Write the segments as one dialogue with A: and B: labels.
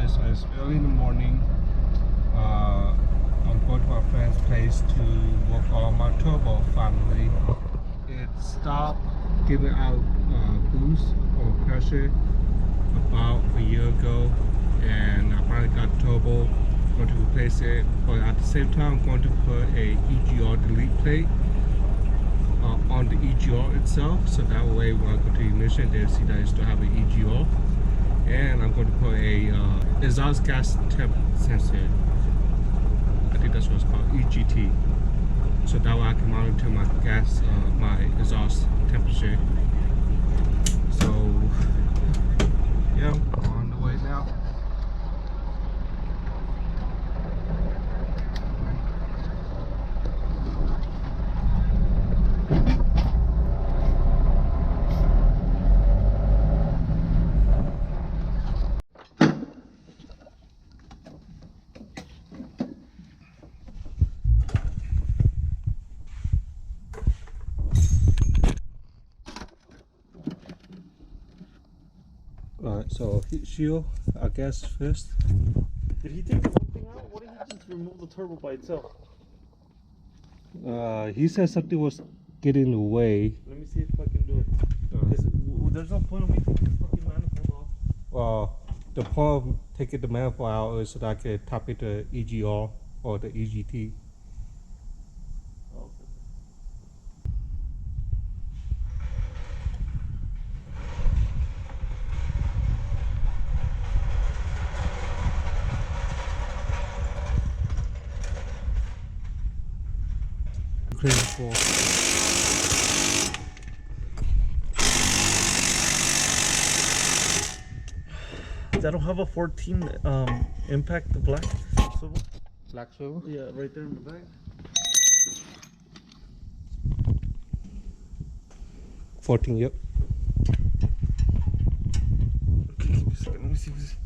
A: guys, so it's early in the morning. I'm going to my friend's place to work on my turbo finally. It stopped giving out boost or pressure about a year ago, and I finally got turbo. I'm going to replace it, but at the same time I'm going to put a EGR delete plate on the EGR itself, so that way when I go to ignition they'll see that I still have an EGR. And I'm going to put a exhaust gas temp sensor. I think that's what it's called, EGT. So that way I can monitor my gas, my exhaust temperature. So yeah, I'm on the way now. Alright, so heat shield, I guess first.
B: Did he take the whole thing out? What did he just remove the turbo by itself?
A: He said something was getting in the way.
B: Let me see if I can do it. There's no point of me taking the fucking manifold off.
A: Well, the point of taking the manifold out is so that I can tap into EGR or the EGT.
B: Oh,
A: Crazy for.
B: I don't have a 14 impact, the black swivel.
A: Black swivel?
B: Yeah, right there in the back.
A: 14, yep.
B: Okay, give me a second. Let me see if this.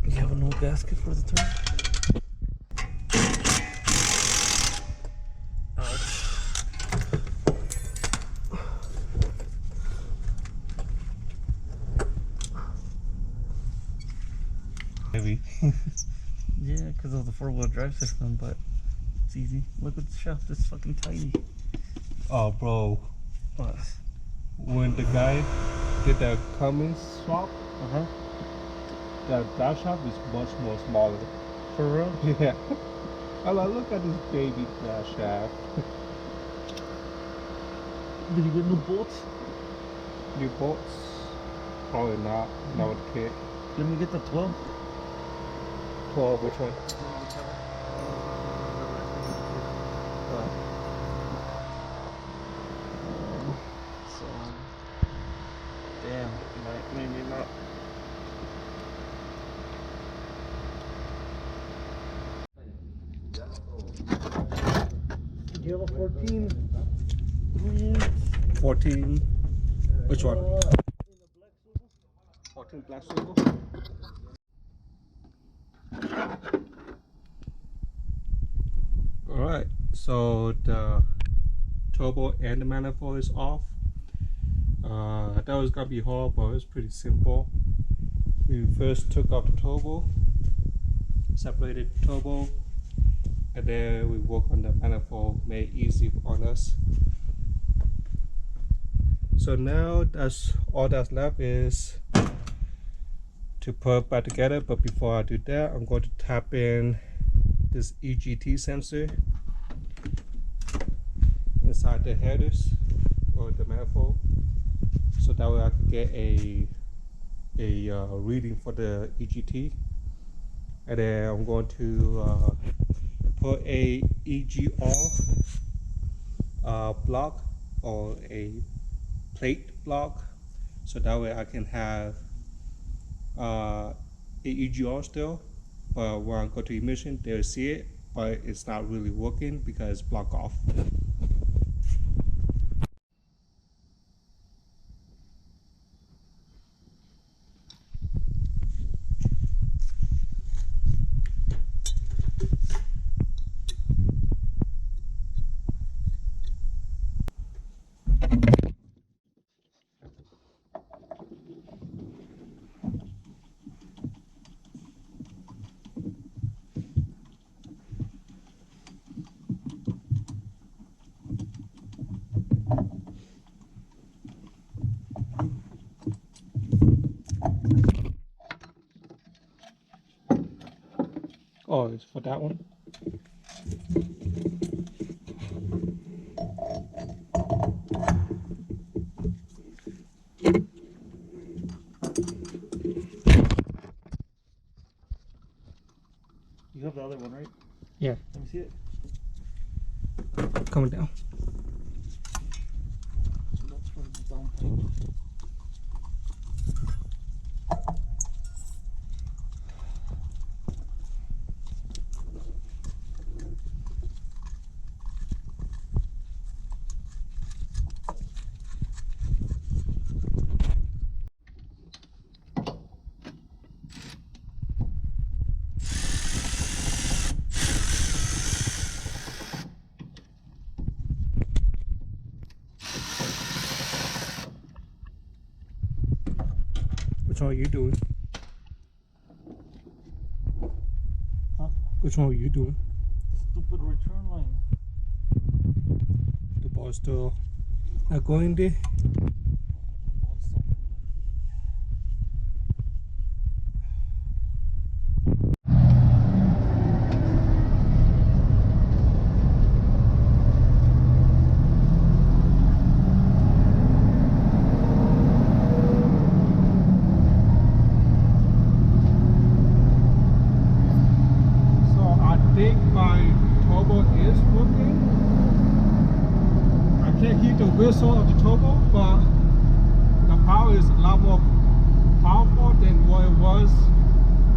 B: You have a no gasket for the turn?
A: Maybe.
B: Yeah, because of the four-wheel drive system, but it's easy. Look at the shaft, it's fucking tiny.
A: Oh, bro.
B: What?
A: When the guy did the Cummins swap, the drive shaft is much more smaller.
B: For real?
A: Yeah. I'm like, look at this baby drive shaft.
B: Did you get new bolts?
A: New bolts? Probably not. Not with the kit.
B: Let me get the 12.
A: 12, which one?
B: So, damn, maybe not. Do you have a 14?
A: 14. Which one?
B: In the black swivel?
A: 14 black swivel. Alright, so the turbo and the manifold is off. I thought it was gonna be hard, but it's pretty simple. We first took off the turbo, separated the turbo, and then we work on the manifold, made it easy on us. So now that's all that's left is to put it back together, but before I do that, I'm going to tap in this EGT sensor inside the headers or the manifold, so that way I can get a reading for the EGT. And then I'm going to put a EGR block or a plate block, so that way I can have EGR still, but when I go to emission, they'll see it, but it's not really working because it's blocked off. Oh, it's for that one?
B: You have the other one, right?
A: Yeah.
B: Let me see it.
A: Coming down.
B: So that's for the down plate.
A: Which one are you doing?
B: Huh?
A: Which one are you doing?
B: Stupid return line.
A: The ball's still not going there. The whistle of the turbo, but the power is a lot more powerful than what it was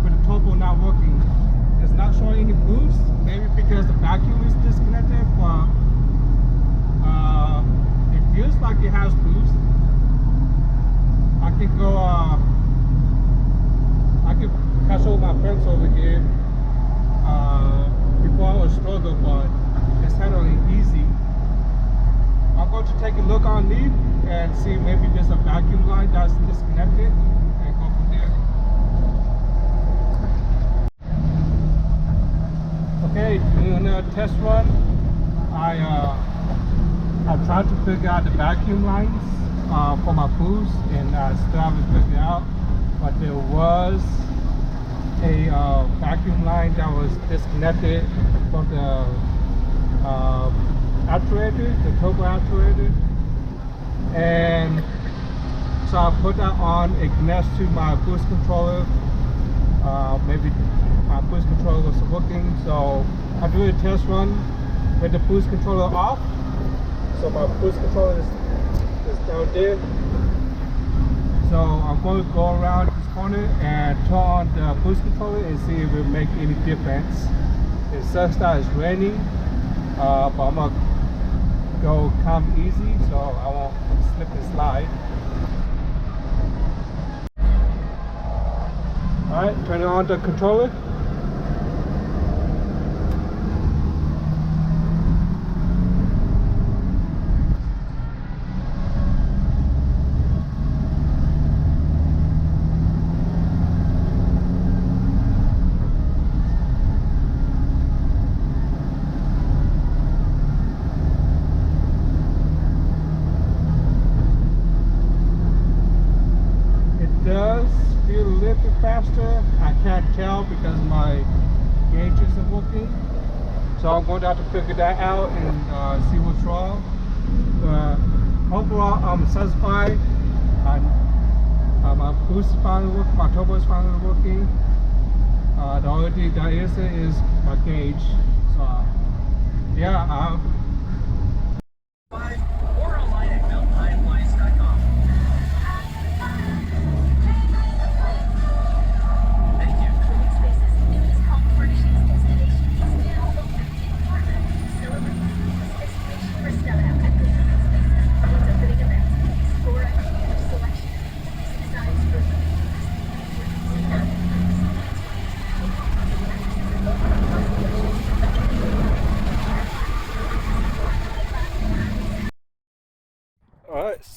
A: with the turbo not working. It's not showing any boost, maybe because the vacuum is disconnected, but it feels like it has boost. I can go, I can catch all my friends over here. Before I was struggling, but it's handling easy. I'm going to take a look underneath and see maybe there's a vacuum line that's disconnected and go from there. Okay, in a test run, I tried to figure out the vacuum lines for my boost, and I still haven't figured it out. But there was a vacuum line that was disconnected from the actuator, the turbo actuator, and so I put that on. It connects to my boost controller. Maybe my boost controller was working, so I do a test run with the boost controller off. So my boost controller is down there. So I'm going to go around this corner and turn on the boost controller and see if it will make any difference. It says that it's raining, but I'm going to go come easy so I won't slip and slide. Alright, turn on the controller. Does feel a little bit faster. I can't tell because my gauge isn't working, so I'm going to have to figure that out and see what's wrong. But overall, I'm satisfied. My boost is finally working, my turbo is finally working. The only thing that is my gauge. So yeah,
C: or online at mountainhighflights.com. Thank you.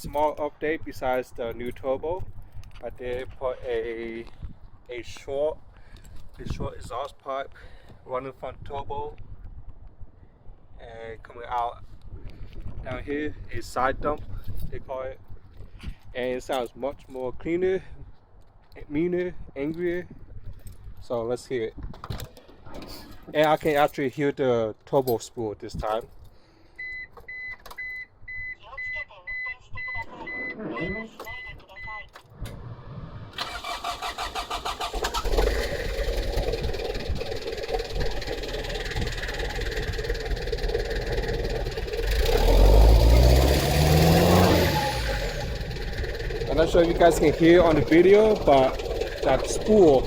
A: small update besides the new turbo. I did put a short exhaust pipe running from turbo, and coming out down here is side dump, they call it, and it sounds much more cleaner, meaner, angrier. So let's hear it. And I can actually hear the turbo spool this time. I'm not sure if you guys can hear on the video, but that spool